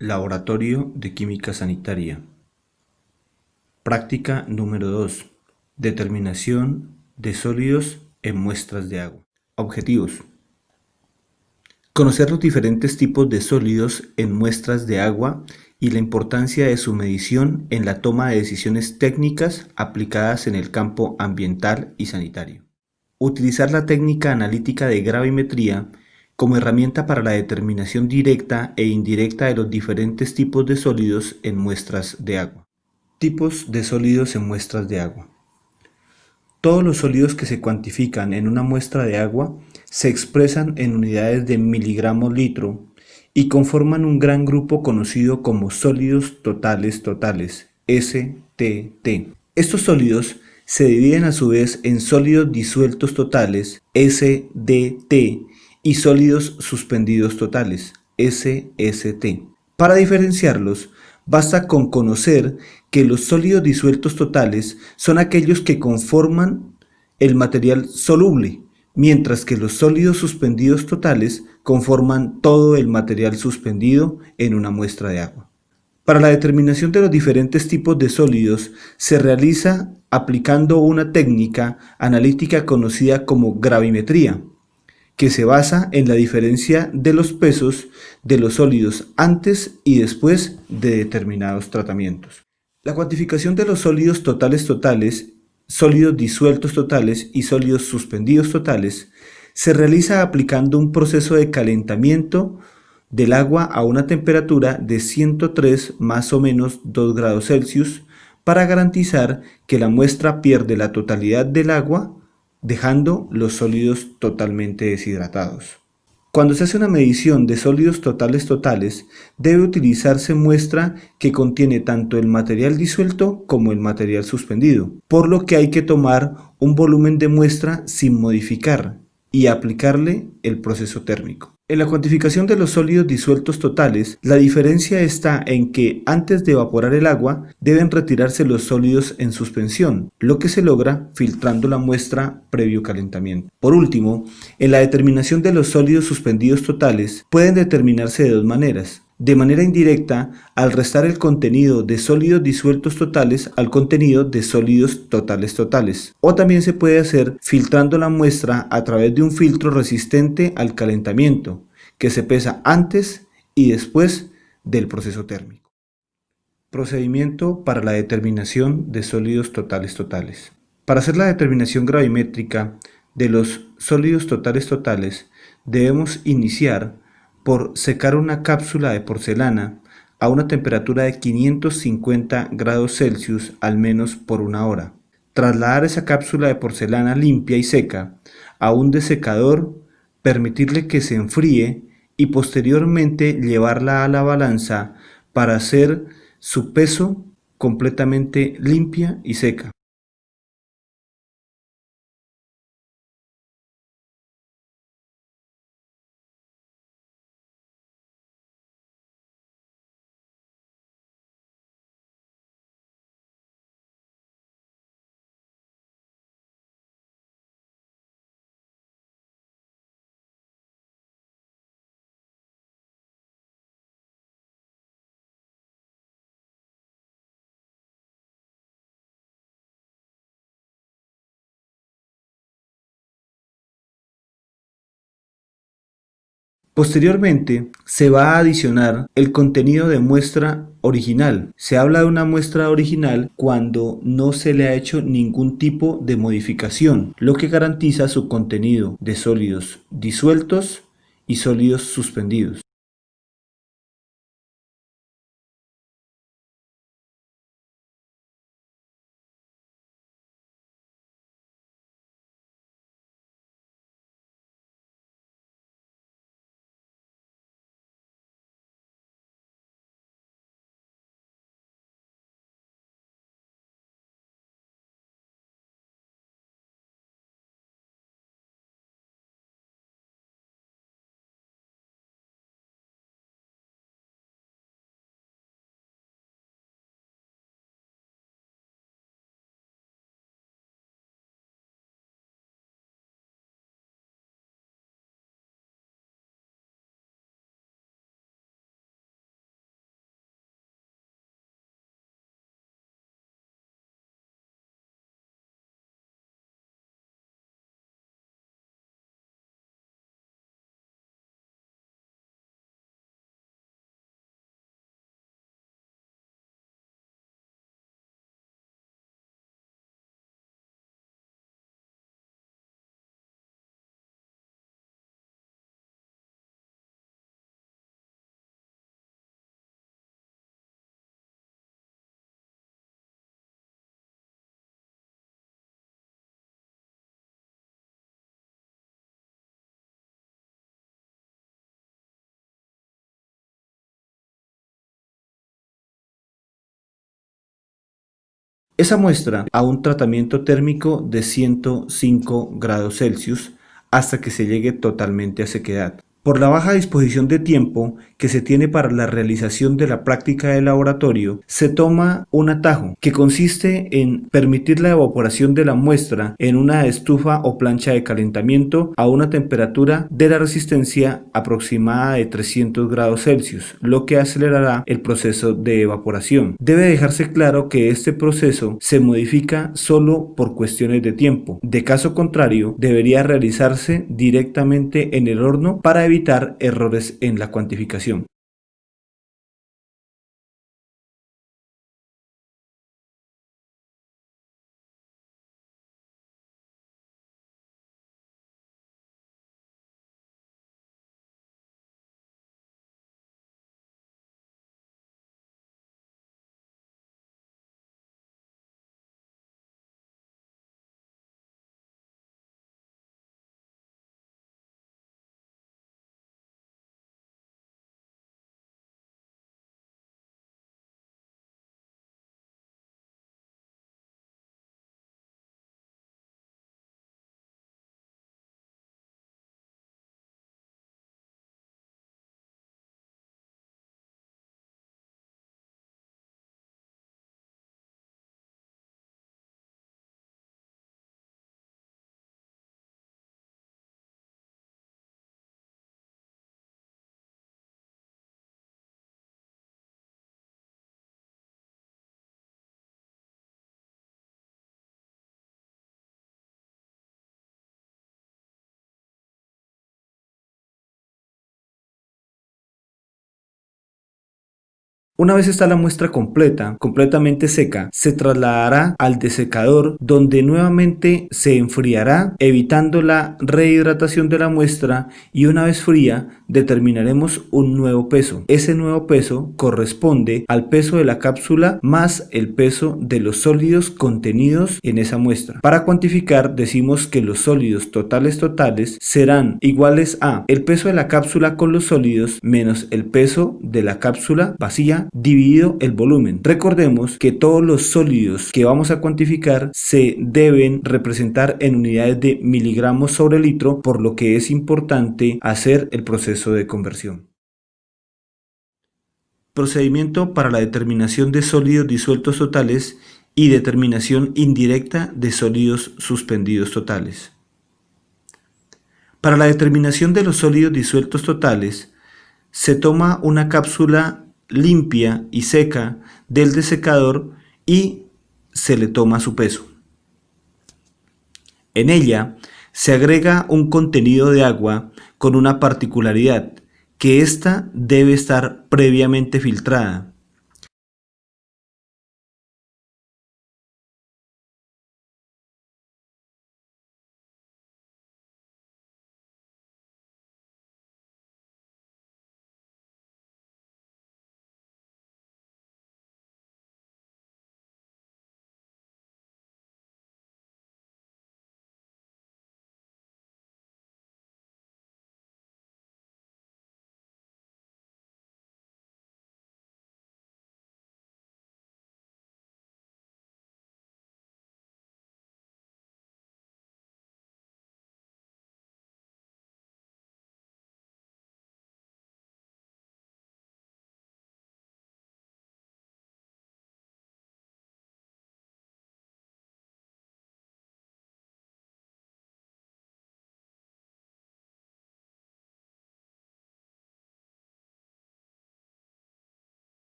Laboratorio de Química Sanitaria. Práctica número 2. Determinación de sólidos en muestras de agua. Objetivos. Conocer los diferentes tipos de sólidos en muestras de agua y la importancia de su medición en la toma de decisiones técnicas aplicadas en el campo ambiental y sanitario. Utilizar la técnica analítica de gravimetría como herramienta para la determinación directa e indirecta de los diferentes tipos de sólidos en muestras de agua. Tipos de sólidos en muestras de agua. Todos los sólidos que se cuantifican en una muestra de agua se expresan en unidades de miligramos litro y conforman un gran grupo conocido como sólidos totales totales, STT. Estos sólidos se dividen a su vez en sólidos disueltos totales, SDT, y sólidos suspendidos totales, SST. Para diferenciarlos, basta con conocer que los sólidos disueltos totales son aquellos que conforman el material soluble, mientras que los sólidos suspendidos totales conforman todo el material suspendido en una muestra de agua. Para la determinación de los diferentes tipos de sólidos se realiza aplicando una técnica analítica conocida como gravimetría, que se basa en la diferencia de los pesos de los sólidos antes y después de determinados tratamientos. La cuantificación de los sólidos totales totales, sólidos disueltos totales y sólidos suspendidos totales se realiza aplicando un proceso de calentamiento del agua a una temperatura de 103 más o menos 2 grados Celsius para garantizar que la muestra pierde la totalidad del agua, dejando los sólidos totalmente deshidratados. Cuando se hace una medición de sólidos totales totales, debe utilizarse muestra que contiene tanto el material disuelto como el material suspendido, por lo que hay que tomar un volumen de muestra sin modificar y aplicarle el proceso térmico. En la cuantificación de los sólidos disueltos totales, la diferencia está en que antes de evaporar el agua deben retirarse los sólidos en suspensión, lo que se logra filtrando la muestra previo calentamiento. Por último, en la determinación de los sólidos suspendidos totales pueden determinarse de dos maneras. De manera indirecta, al restar el contenido de sólidos disueltos totales al contenido de sólidos totales totales. O también se puede hacer filtrando la muestra a través de un filtro resistente al calentamiento, que se pesa antes y después del proceso térmico. Procedimiento para la determinación de sólidos totales totales. Para hacer la determinación gravimétrica de los sólidos totales totales, debemos iniciar por secar una cápsula de porcelana a una temperatura de 550 grados Celsius al menos por una hora. Trasladar esa cápsula de porcelana limpia y seca a un desecador, permitirle que se enfríe y posteriormente llevarla a la balanza para hacer su peso completamente limpia y seca. Posteriormente, se va a adicionar el contenido de muestra original. Se habla de una muestra original cuando no se le ha hecho ningún tipo de modificación, lo que garantiza su contenido de sólidos disueltos y sólidos suspendidos. esa muestra a un tratamiento térmico de 105 grados Celsius hasta que se llegue totalmente a sequedad. Por la baja disposición de tiempo que se tiene para la realización de la práctica de laboratorio, se toma un atajo que consiste en permitir la evaporación de la muestra en una estufa o plancha de calentamiento a una temperatura de la resistencia aproximada de 300 grados Celsius, lo que acelerará el proceso de evaporación. Debe dejarse claro que este proceso se modifica solo por cuestiones de tiempo. De caso contrario, debería realizarse directamente en el horno para evitar errores en la cuantificación. Una vez está la muestra completamente seca, se trasladará al desecador donde nuevamente se enfriará, evitando la rehidratación de la muestra, y una vez fría determinaremos un nuevo peso. Ese nuevo peso corresponde al peso de la cápsula más el peso de los sólidos contenidos en esa muestra. Para cuantificar decimos que los sólidos totales serán iguales a el peso de la cápsula con los sólidos menos el peso de la cápsula vacía dividido el volumen. Recordemos que todos los sólidos que vamos a cuantificar se deben representar en unidades de miligramos sobre litro, por lo que es importante hacer el proceso de conversión. Procedimiento para la determinación de sólidos disueltos totales y determinación indirecta de sólidos suspendidos totales. Para la determinación de los sólidos disueltos totales, se toma una cápsula limpia y seca del desecador y se le toma su peso. En ella se agrega un contenido de agua con una particularidad, que ésta debe estar previamente filtrada.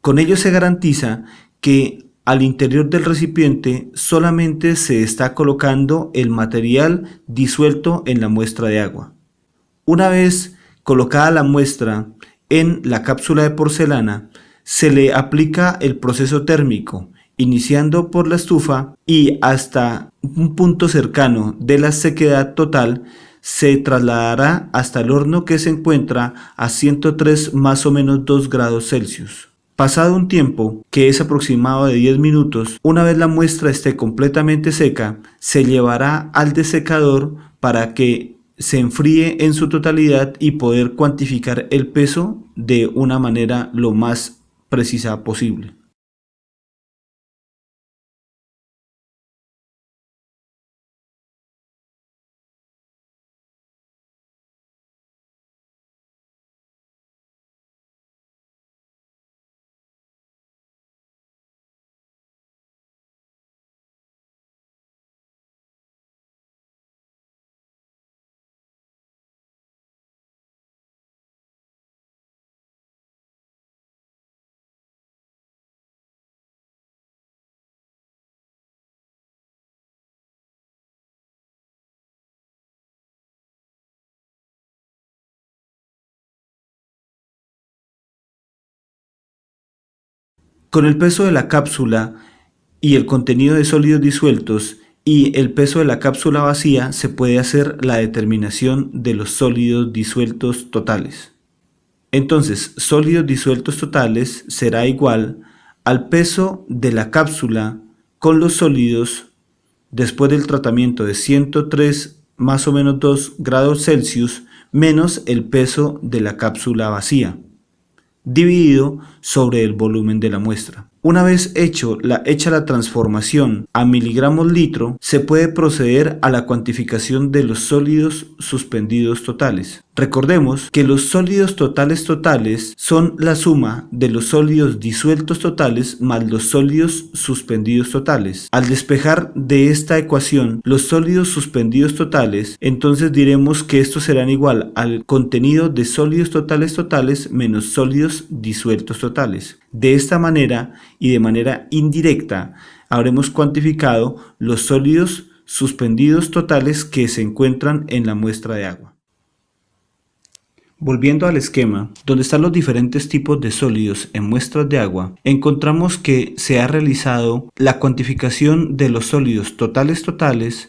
Con ello se garantiza que al interior del recipiente solamente se está colocando el material disuelto en la muestra de agua. Una vez colocada la muestra en la cápsula de porcelana, se le aplica el proceso térmico iniciando por la estufa y hasta un punto cercano de la sequedad total, se trasladará hasta el horno que se encuentra a 103 más o menos 2 grados Celsius. Pasado un tiempo, que es aproximado de 10 minutos, una vez la muestra esté completamente seca, se llevará al desecador para que se enfríe en su totalidad y poder cuantificar el peso de una manera lo más precisa posible. Con el peso de la cápsula y el contenido de sólidos disueltos y el peso de la cápsula vacía se puede hacer la determinación de los sólidos disueltos totales. Entonces, sólidos disueltos totales será igual al peso de la cápsula con los sólidos después del tratamiento de 103 más o menos 2 grados Celsius menos el peso de la cápsula vacía, dividido sobre el volumen de la muestra. Una vez hecha la transformación a miligramos litro, se puede proceder a la cuantificación de los sólidos suspendidos totales. Recordemos que los sólidos totales son la suma de los sólidos disueltos totales más los sólidos suspendidos totales. Al despejar de esta ecuación los sólidos suspendidos totales, entonces diremos que estos serán igual al contenido de sólidos totales menos sólidos disueltos totales. De esta manera y de manera indirecta habremos cuantificado los sólidos suspendidos totales que se encuentran en la muestra de agua. Volviendo al esquema, donde están los diferentes tipos de sólidos en muestras de agua, encontramos que se ha realizado la cuantificación de los sólidos totales,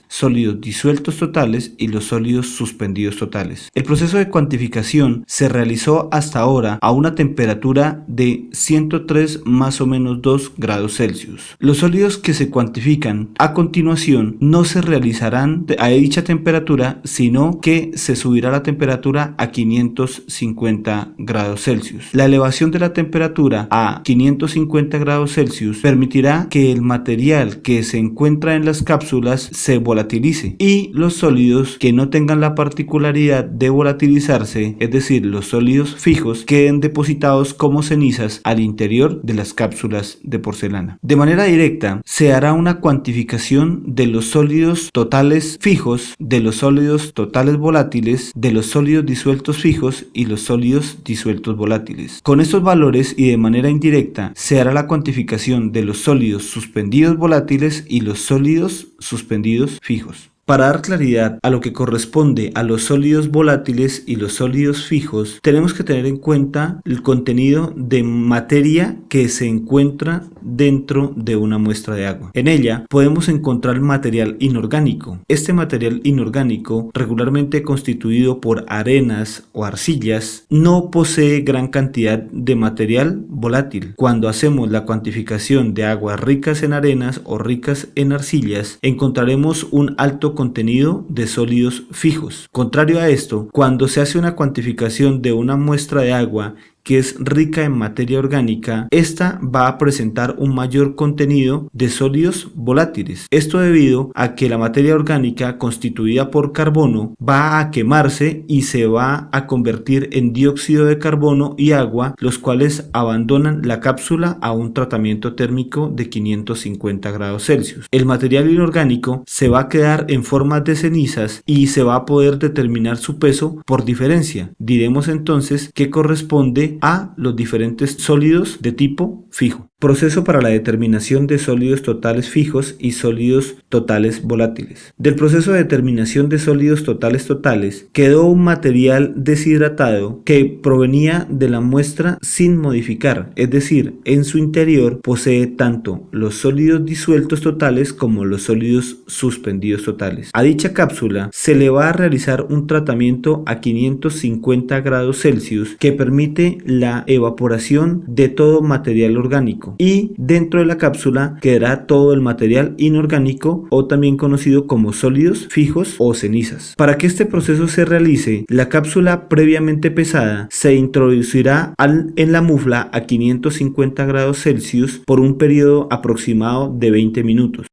sólidos disueltos totales y los sólidos suspendidos totales. El proceso de cuantificación se realizó hasta ahora a una temperatura de 103 más o menos 2 grados Celsius. Los sólidos que se cuantifican a continuación no se realizarán a dicha temperatura, sino que se subirá la temperatura a 550 grados Celsius. La elevación de la temperatura a 550 grados Celsius permitirá que el material que se encuentra en las cápsulas se volatilice y los sólidos que no tengan la particularidad de volatilizarse, es decir, los sólidos fijos, queden depositados como cenizas al interior de las cápsulas de porcelana. De manera directa, se hará una cuantificación de los sólidos totales fijos, de los sólidos totales volátiles, de los sólidos disueltos fijos y los sólidos disueltos volátiles. Con estos valores y de manera indirecta se hará la cuantificación de los sólidos suspendidos volátiles y los sólidos suspendidos fijos. Para dar claridad a lo que corresponde a los sólidos volátiles y los sólidos fijos, tenemos que tener en cuenta el contenido de materia que se encuentra dentro de una muestra de agua. En ella podemos encontrar material inorgánico. Este material inorgánico, regularmente constituido por arenas o arcillas, no posee gran cantidad de material volátil. Cuando hacemos la cuantificación de aguas ricas en arenas o ricas en arcillas, encontraremos un alto contenido de sólidos fijos. Contrario a esto, cuando se hace una cuantificación de una muestra de agua que es rica en materia orgánica, esta va a presentar un mayor contenido de sólidos volátiles. Esto debido a que la materia orgánica constituida por carbono va a quemarse y se va a convertir en dióxido de carbono y agua, los cuales abandonan la cápsula a un tratamiento térmico de 550 grados Celsius. El material inorgánico se va a quedar en forma de cenizas y se va a poder determinar su peso por diferencia. Diremos entonces que corresponde frente a los diferentes sólidos de tipo fijo. Proceso para la determinación de sólidos totales fijos y sólidos totales volátiles. Del proceso de determinación de sólidos totales quedó un material deshidratado que provenía de la muestra sin modificar, es decir, en su interior posee tanto los sólidos disueltos totales como los sólidos suspendidos totales. A dicha cápsula se le va a realizar un tratamiento a 550 grados Celsius que permite la evaporación de todo material orgánico, y dentro de la cápsula quedará todo el material inorgánico, o también conocido como sólidos fijos o cenizas. Para que este proceso se realice, la cápsula previamente pesada se introducirá en la mufla a 550 grados Celsius por un periodo aproximado de 20 minutos.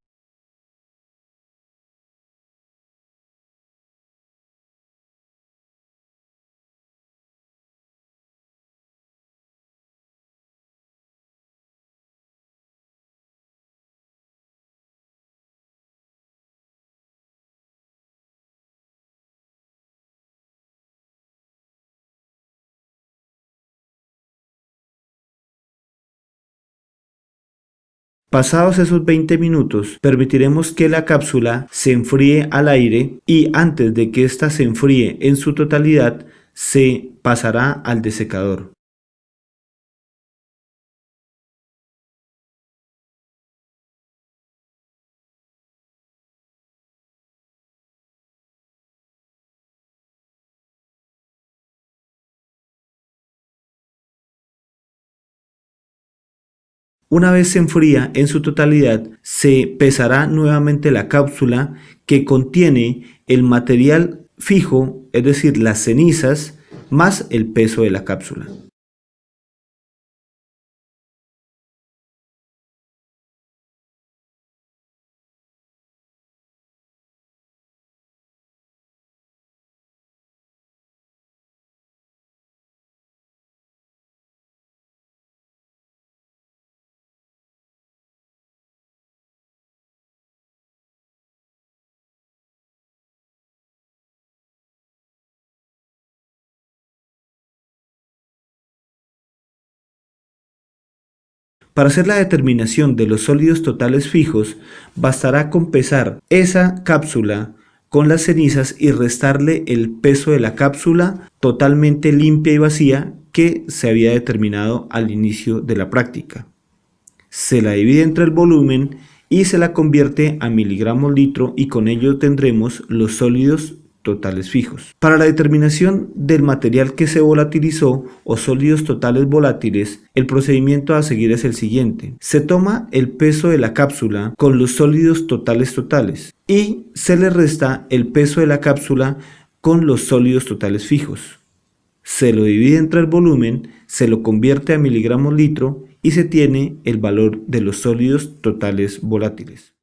Pasados esos 20 minutos, permitiremos que la cápsula se enfríe al aire, y antes de que ésta se enfríe en su totalidad, se pasará al desecador. Una vez se enfría en su totalidad, se pesará nuevamente la cápsula que contiene el material fijo, es decir, las cenizas, más el peso de la cápsula. Para hacer la determinación de los sólidos totales fijos, bastará con pesar esa cápsula con las cenizas y restarle el peso de la cápsula totalmente limpia y vacía que se había determinado al inicio de la práctica. Se la divide entre el volumen y se la convierte a miligramos litro, y con ello tendremos los sólidos totales fijos. Para la determinación del material que se volatilizó o sólidos totales volátiles, el procedimiento a seguir es el siguiente. Se toma el peso de la cápsula con los sólidos totales y se le resta el peso de la cápsula con los sólidos totales fijos. Se lo divide entre el volumen, se lo convierte a miligramos litro y se tiene el valor de los sólidos totales volátiles.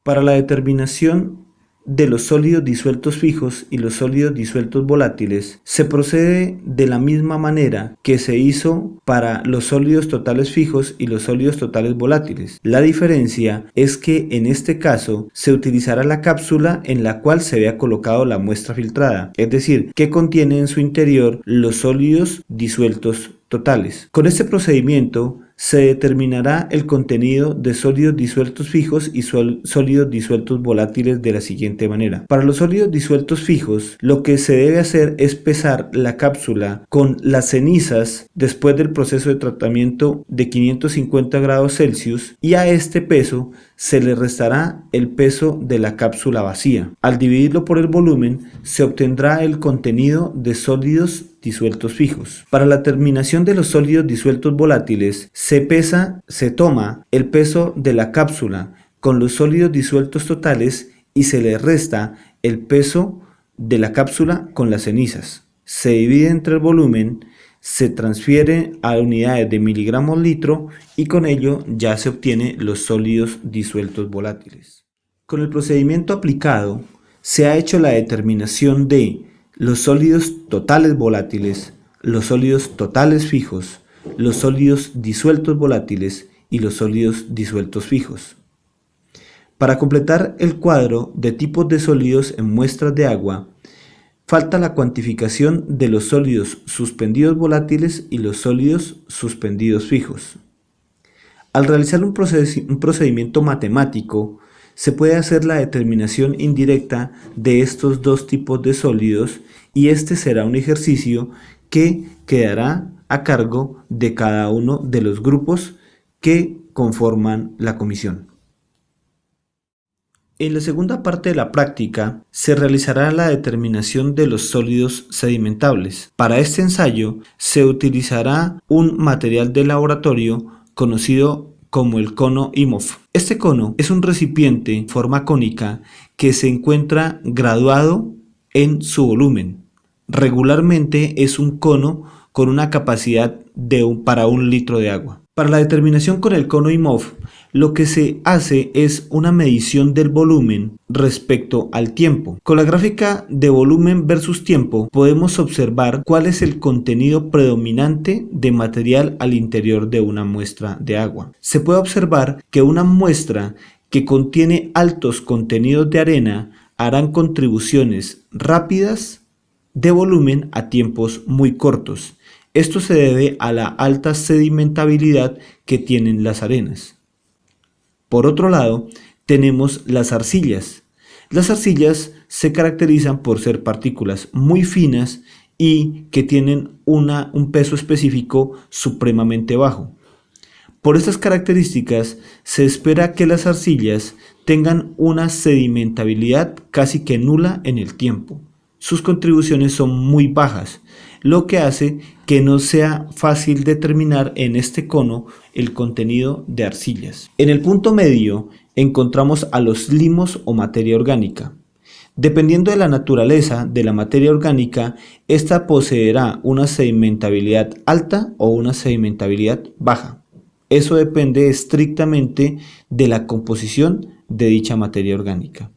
Para la determinación de los sólidos disueltos fijos y los sólidos disueltos volátiles, se procede de la misma manera que se hizo para los sólidos totales fijos y los sólidos totales volátiles. La diferencia es que en este caso se utilizará la cápsula en la cual se había colocado la muestra filtrada, es decir, que contiene en su interior los sólidos disueltos totales. Con este procedimiento se determinará el contenido de sólidos disueltos fijos y sólidos disueltos volátiles de la siguiente manera. Para los sólidos disueltos fijos, lo que se debe hacer es pesar la cápsula con las cenizas después del proceso de tratamiento de 550 grados Celsius, y a este peso se le restará el peso de la cápsula vacía. Al dividirlo por el volumen, se obtendrá el contenido de sólidos disueltos fijos. Para la determinación de los sólidos disueltos volátiles, se toma el peso de la cápsula con los sólidos disueltos totales y se le resta el peso de la cápsula con las cenizas. Se divide entre el volumen, se transfiere a unidades de miligramos litro y con ello ya se obtiene los sólidos disueltos volátiles. Con el procedimiento aplicado se ha hecho la determinación de los sólidos totales volátiles, los sólidos totales fijos, los sólidos disueltos volátiles y los sólidos disueltos fijos. Para completar el cuadro de tipos de sólidos en muestras de agua, Falta la cuantificación de los sólidos suspendidos volátiles y los sólidos suspendidos fijos. Al realizar un procedimiento matemático, se puede hacer la determinación indirecta de estos dos tipos de sólidos y este será un ejercicio que quedará a cargo de cada uno de los grupos que conforman la comisión. En la segunda parte de la práctica se realizará la determinación de los sólidos sedimentables. Para este ensayo se utilizará un material de laboratorio conocido como el cono IMOV. Este cono es un recipiente en forma cónica que se encuentra graduado en su volumen. Regularmente es un cono con una capacidad para 1 litro de agua. Para la determinación con el cono IMOV, lo que se hace es una medición del volumen respecto al tiempo. Con la gráfica de volumen versus tiempo podemos observar cuál es el contenido predominante de material al interior de una muestra de agua. Se puede observar que una muestra que contiene altos contenidos de arena harán contribuciones rápidas de volumen a tiempos muy cortos. Esto se debe a la alta sedimentabilidad que tienen las arenas. Por otro lado, tenemos las arcillas. Las arcillas se caracterizan por ser partículas muy finas y que tienen un peso específico supremamente bajo. Por estas características, se espera que las arcillas tengan una sedimentabilidad casi que nula en el tiempo. Sus contribuciones son muy bajas, lo que hace que no sea fácil determinar en este cono el contenido de arcillas. En el punto medio encontramos a los limos o materia orgánica. Dependiendo de la naturaleza de la materia orgánica, esta poseerá una sedimentabilidad alta o una sedimentabilidad baja. Eso depende estrictamente de la composición de dicha materia orgánica.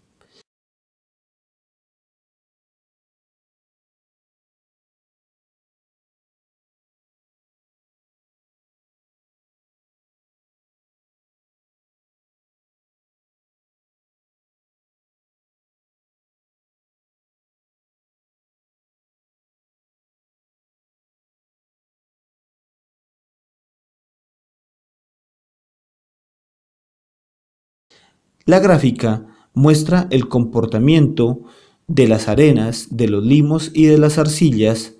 La gráfica muestra el comportamiento de las arenas, de los limos y de las arcillas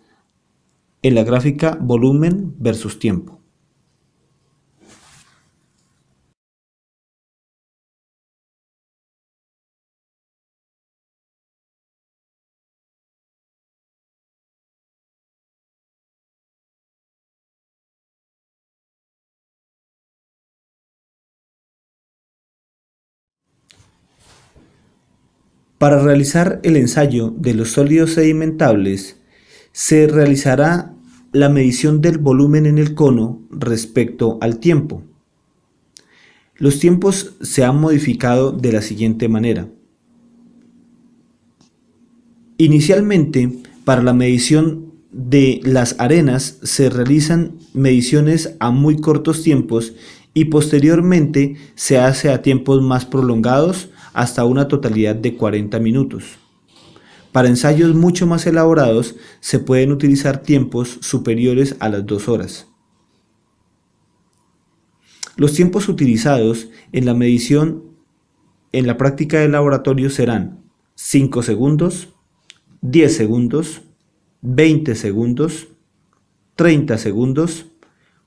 en la gráfica volumen versus tiempo. Para realizar el ensayo de los sólidos sedimentables, se realizará la medición del volumen en el cono respecto al tiempo. Los tiempos se han modificado de la siguiente manera. Inicialmente, para la medición de las arenas se realizan mediciones a muy cortos tiempos y posteriormente se hace a tiempos más prolongados hasta una totalidad de 40 minutos. Para ensayos mucho más elaborados se pueden utilizar tiempos superiores a las 2 horas. Los tiempos utilizados en la medición en la práctica de laboratorio serán 5 segundos, 10 segundos, 20 segundos, 30 segundos,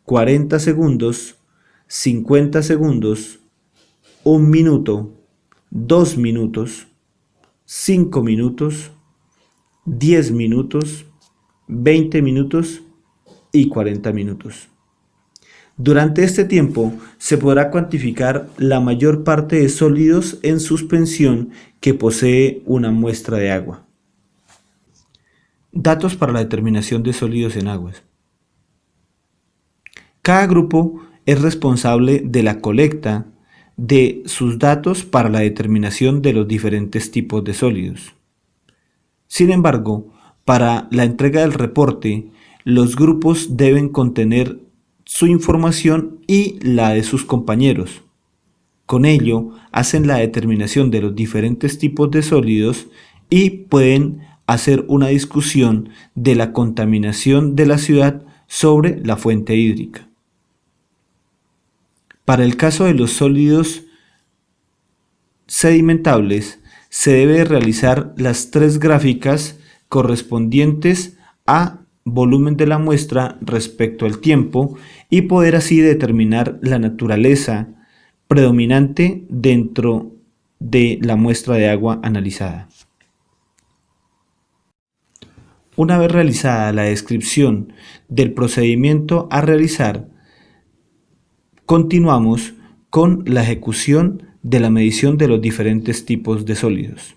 40 segundos, 50 segundos, 1 minuto, 2 minutos, 5 minutos, 10 minutos, 20 minutos y 40 minutos. Durante este tiempo se podrá cuantificar la mayor parte de sólidos en suspensión que posee una muestra de agua. Datos para la determinación de sólidos en aguas. Cada grupo es responsable de la colecta de sus datos para la determinación de los diferentes tipos de sólidos. Sin embargo, para la entrega del reporte, los grupos deben contener su información y la de sus compañeros. Con ello, hacen la determinación de los diferentes tipos de sólidos y pueden hacer una discusión de la contaminación de la ciudad sobre la fuente hídrica. Para el caso de los sólidos sedimentables, se debe realizar las 3 gráficas correspondientes a volumen de la muestra respecto al tiempo y poder así determinar la naturaleza predominante dentro de la muestra de agua analizada. Una vez realizada la descripción del procedimiento a realizar, continuamos con la ejecución de la medición de los diferentes tipos de sólidos.